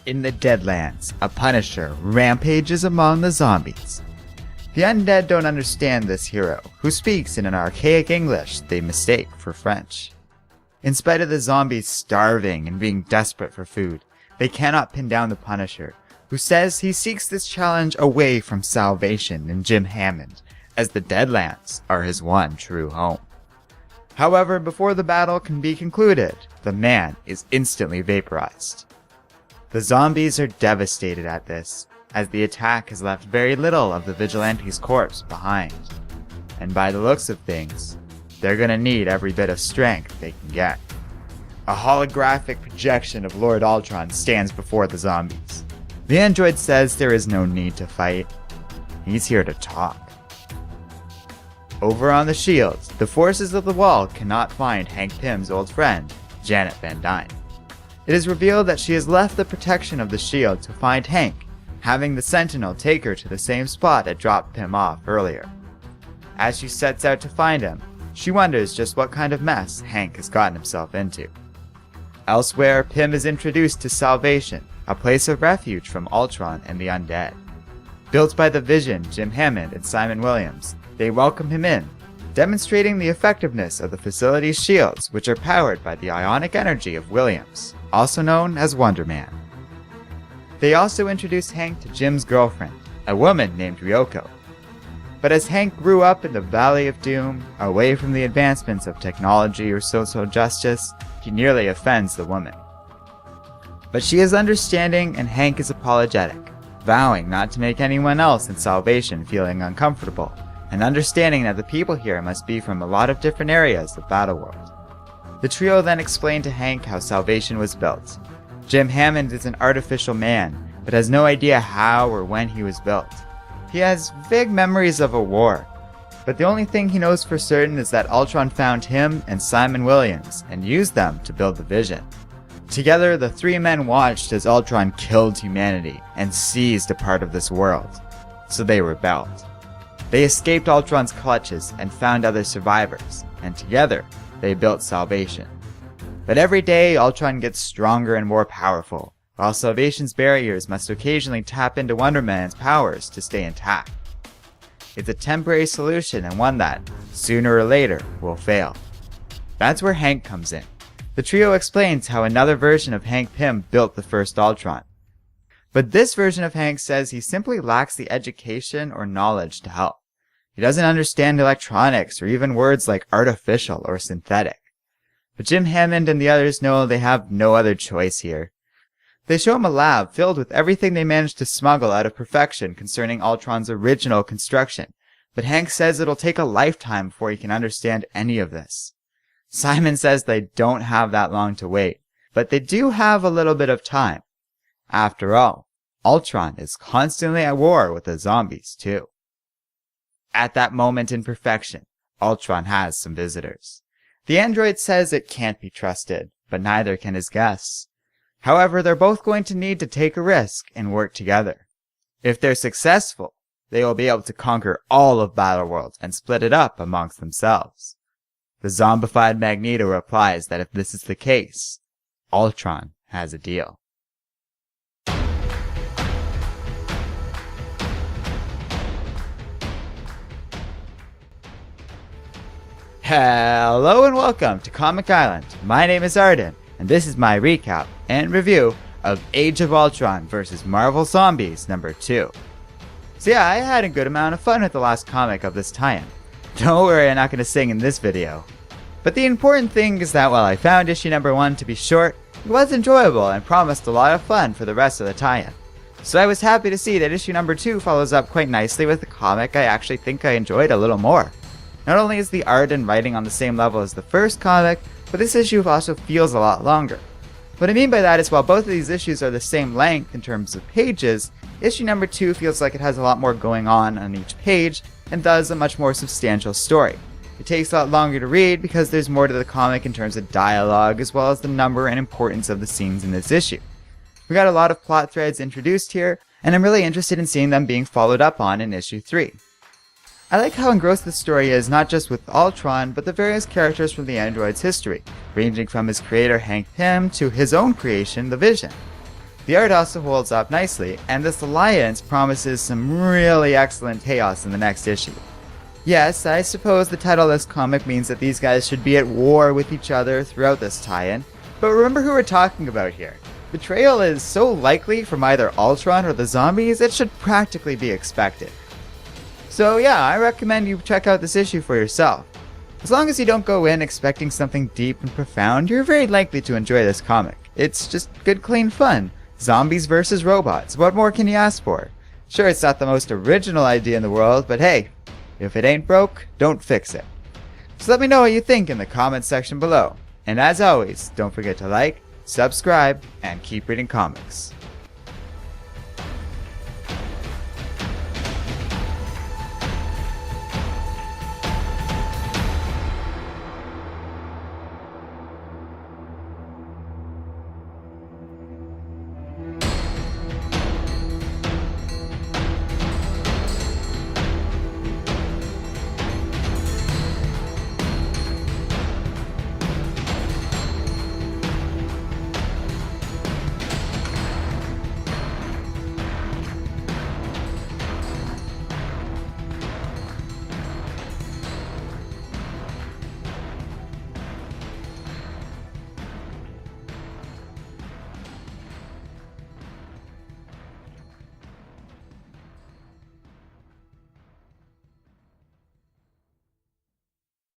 In the Deadlands, a Punisher rampages among the zombies. The undead don't understand this hero, who speaks in an archaic English they mistake for French. In spite of the zombies starving and being desperate for food, they cannot pin down the Punisher, who says he seeks this challenge away from Salvation and Jim Hammond, as the Deadlands are his one true home. However, before the battle can be concluded, the man is instantly vaporized. The zombies are devastated at this, as the attack has left very little of the Vigilante's corpse behind. And by the looks of things, they're gonna need every bit of strength they can get. A holographic projection of Lord Ultron stands before the zombies. The android says there is no need to fight. He's here to talk. Over on the shield, the forces of the wall cannot find Hank Pym's old friend, Janet Van Dyne. It is revealed that she has left the protection of the shield to find Hank, having the Sentinel take her to the same spot it dropped Pym off earlier. As she sets out to find him, she wonders just what kind of mess Hank has gotten himself into. Elsewhere, Pym is introduced to Salvation, a place of refuge from Ultron and the undead. Built by the Vision, Jim Hammond, and Simon Williams, they welcome him in, demonstrating the effectiveness of the facility's shields, which are powered by the ionic energy of Williams, also known as Wonder Man. They also introduce Hank to Jim's girlfriend, a woman named Ryoko. But as Hank grew up in the Valley of Doom, away from the advancements of technology or social justice, he nearly offends the woman. But she is understanding and Hank is apologetic, vowing not to make anyone else in Salvation feeling uncomfortable, and understanding that the people here must be from a lot of different areas of Battleworld. The trio then explained to Hank how Salvation was built. Jim Hammond is an artificial man, but has no idea how or when he was built. He has vague memories of a war, but the only thing he knows for certain is that Ultron found him and Simon Williams and used them to build the Vision. Together, the three men watched as Ultron killed humanity and seized a part of this world, so they rebelled. They escaped Ultron's clutches and found other survivors, and together, they built Salvation. But every day, Ultron gets stronger and more powerful, while Salvation's barriers must occasionally tap into Wonder Man's powers to stay intact. It's a temporary solution and one that, sooner or later, will fail. That's where Hank comes in. The trio explains how another version of Hank Pym built the first Ultron. But this version of Hank says he simply lacks the education or knowledge to help. He doesn't understand electronics or even words like artificial or synthetic. But Jim Hammond and the others know they have no other choice here. They show him a lab filled with everything they managed to smuggle out of perfection concerning Ultron's original construction, but Hank says it'll take a lifetime before he can understand any of this. Simon says they don't have that long to wait, but they do have a little bit of time. After all, Ultron is constantly at war with the zombies too. At that moment in perfection, Ultron has some visitors. The android says it can't be trusted, but neither can his guests. However, they're both going to need to take a risk and work together. If they're successful, they will be able to conquer all of Battleworld and split it up amongst themselves. The zombified Magneto replies that if this is the case, Ultron has a deal. Hello and welcome to Comic Island. My name is Arden, and this is my recap and review of Age of Ultron vs. Marvel Zombies number 2. So yeah, I had a good amount of fun with the last comic of this tie-in. Don't worry, I'm not going to sing in this video. But the important thing is that while I found issue number 1 to be short, it was enjoyable and promised a lot of fun for the rest of the tie-in. So I was happy to see that issue number 2 follows up quite nicely with a comic I actually think I enjoyed a little more. Not only is the Arden writing on the same level as the first comic, but this issue also feels a lot longer. What I mean by that is while both of these issues are the same length in terms of pages, issue number 2 feels like it has a lot more going on each page and thus a much more substantial story. It takes a lot longer to read because there's more to the comic in terms of dialogue as well as the number and importance of the scenes in this issue. We got a lot of plot threads introduced here, and I'm really interested in seeing them being followed up on in issue 3. I like how engrossed the story is not just with Ultron, but the various characters from the android's history, ranging from his creator Hank Pym to his own creation, the Vision. The art also holds up nicely, and this alliance promises some really excellent chaos in the next issue. Yes, I suppose the title of this comic means that these guys should be at war with each other throughout this tie-in, but remember who we're talking about here. Betrayal is so likely from either Ultron or the zombies, it should practically be expected. So yeah, I recommend you check out this issue for yourself. As long as you don't go in expecting something deep and profound, you're very likely to enjoy this comic. It's just good, clean fun. Zombies versus robots. What more can you ask for? Sure, it's not the most original idea in the world, but hey, if it ain't broke, don't fix it. So let me know what you think in the comments section below. And as always, don't forget to like, subscribe, and keep reading comics.